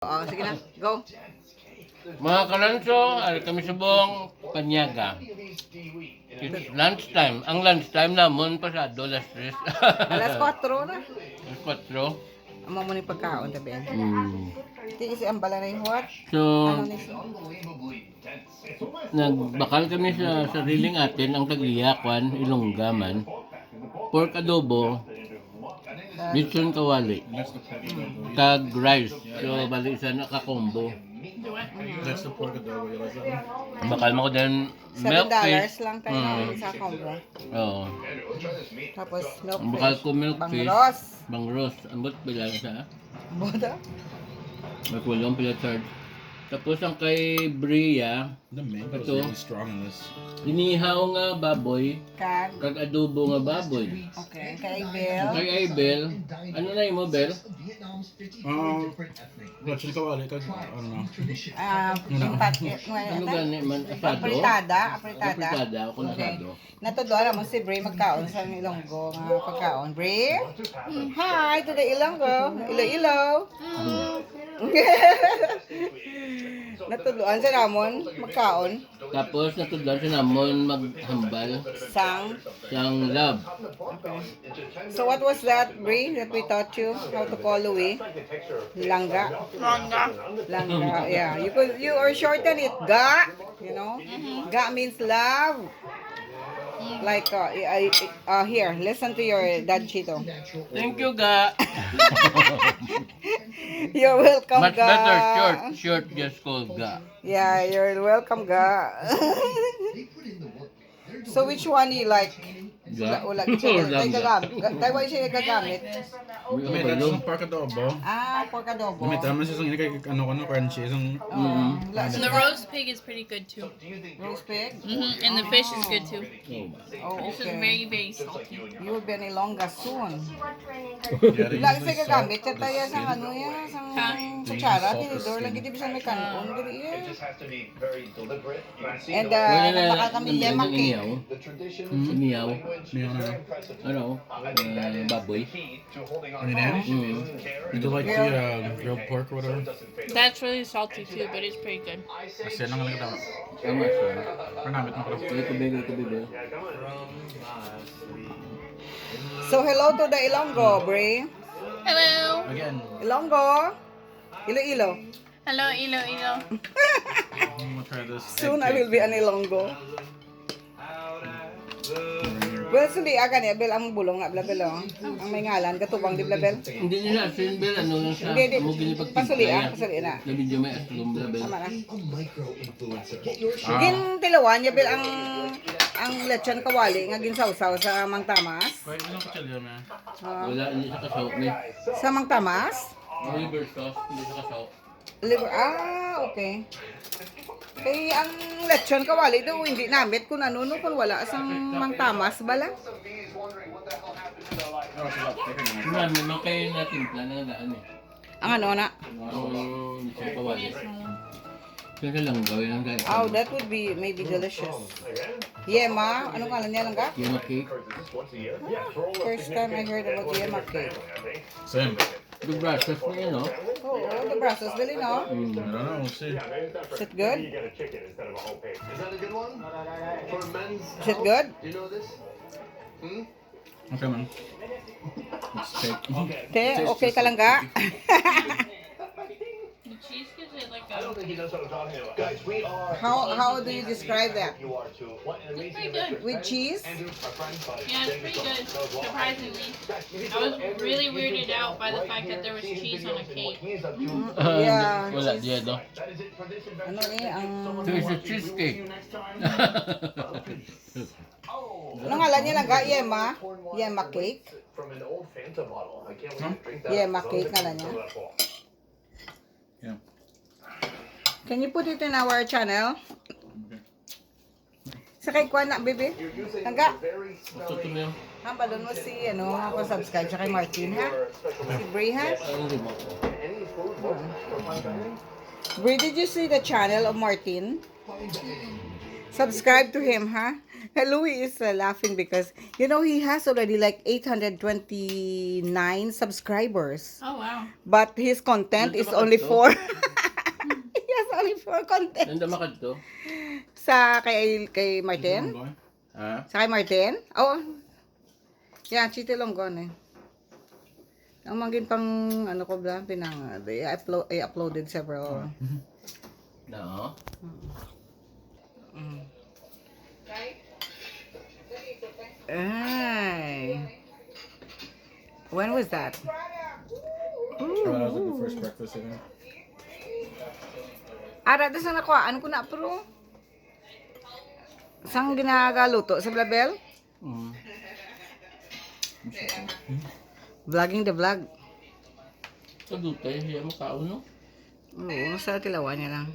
Oh, sige na. Go. Mga kalanso, ay kami subong Panyaga. It's lunchtime. Ang lunchtime namon pasado, alas 3. Alas 4 na. Alas 4. Amo mo ni pagkaon tabi. Hmm. Tingin si ambala na yung what? So, Ano ni siya? nagbakal kami sa sariling atin ang tagliakwan, Ilongga man. Pork adobo, Lechon Kawali, kag rice. So, bali isa na ka-combo. That's the pork adobo. You like that one? Bakal mo ko din milk $7 fish. lang tayo namin sa combo. Oo. Tapos milk Bakal fish. ko milk fish. Bangros. Bangros. Ambot pila sa. Boda. Magkulong pila charge. Tapos ang kay Bree, The mango is Ito. really strong in this. inihaw nga baboy, Kag. kag adobo nga baboy. Okay. Kay Bell. Kay ay Bel, ano na mo Bel? Lechon Kawali. Ano na? Yung packet. Ano gani man asado? Apritada. Apritada, ako na Okay. asado. Natudora mo si Bree magkaon sa Ilonggo nga pagkaon. Bree? Hi to the Ilonggo. Ilo-ilo. Natudloan sa namon magkaon Tapos natudlan sa namon maghambal sang. sang love. So what was that, Bree, that we taught you how to call Louie? Langga. Langga. Yeah. You are shorten it. Ga. You know? Ga means love. Like here, listen to your dad Chito. Thank you ga. You're welcome, Much Ga. better short just called ga. Yeah, you're welcome, Ga. So which one you like? Ga. Wala Or siya langga. gagamit. Tayo siya gagamit. May that's yung pork adobo. Pork adobo. May tama siya yung crunchy. Yung And the roast pig is pretty good too. Roast pig. And the fish is good too. Oh, This is okay. very, very salty. You will be in Ilongga soon. yeah, they Lagi usually siya gagamit. Siya tayo sa ano yan, sa kutsara. salt the Tinidor lang skin. kita bisa may kanon. Dili yan. And Wala na baka kami Yema Cake. Inihaw. May Ano? Baboy. Ano na yan? Mm. You do like the grilled pork or whatever? That's really salty too, but it's pretty good. Kasi lang lang tama. Tama siya. Pernamit mo ko. Ito bebe. So hello to the Ilonggo, Bree. Hello. Again, Ilonggo. Ilo-ilo. Hello, Ilo, Ilo. I'm gonna try this. Soon I will be an Ilonggo. Well, sundi aga niya, Bel, ang bulong nga, Blabel, oh. Ang may ngalan, katubang di Blabel. Hindi nila sinbel ano lang siya. Hindi, Mo pasuli ginipagtimpla. pasuli na. Na video may aslum label. Tama na. Gin tilawan niya, Bel, ang lechon kawali, nga ginsawsaw sa Mang Tamas. Wait, ilang kutsilyo na? Wala hindi sa kasaw ni. Sa Mang Tamas? Liver sauce hindi sa kasaw. Liver, okay. Eh, ang lechon kawali daw, hindi namit kung ano, no, kung wala sang Mang Tamas, bala. Marami man kayo na timpla na daan eh. Ang ano na? Ang sa kawali. Kaya lang gawin ang gaya. Oh, that would be maybe delicious. Yema, ano ngalan niya lang ka? Yema Cake. First time I heard about Yema Cake. Same. The brasses na yun, no? Oo, the Brussels Billy, no? I don't know, we'll see. Is it good? Is it good? Okay, man. Steak. Te, okay ka lang ga? The cheese gives it like a. How do you describe that? It's pretty good. With cheese? Yeah, it's pretty good. Surprisingly, I was really weirded out by the fact that there was cheese on a cake. Yeah, Wala cheese. diya, no? Ano ang... So it's a cheesecake. Ano ngalan niya lang ga? Yema? Yema Cake? Yema Cake ngalan niya. Yeah. Can you put it in our channel? Sa kay Kwan na, baby? Hangga? Gusto ko na yun. Hambalon mo si, ano, ako subscribe sa kay Martin, ha? Si Bree, ha? Ang lima. Bree, did you see the channel of Martin? Subscribe to him, huh? Louis is laughing because, you know, he has already like 829 subscribers. Oh wow. But his content is only 4. He has only 4 content. Nanda makad to? Sa kay Martin? Ha? Sa kay Martin? Oo. Yeah, Chito Ilonggo eh. Ang mangin pang ano ko ba pinang I uploaded several. No. Ay. When was that? That was like the first breakfast I think. Ara, das na nakuha. Ano ko na, pro? Saan ginagaluto? Sa Blabel? Mm. Vlogging the vlog. Sa dutay, hiya mo kaon no? Oo, sa tilawan niya lang.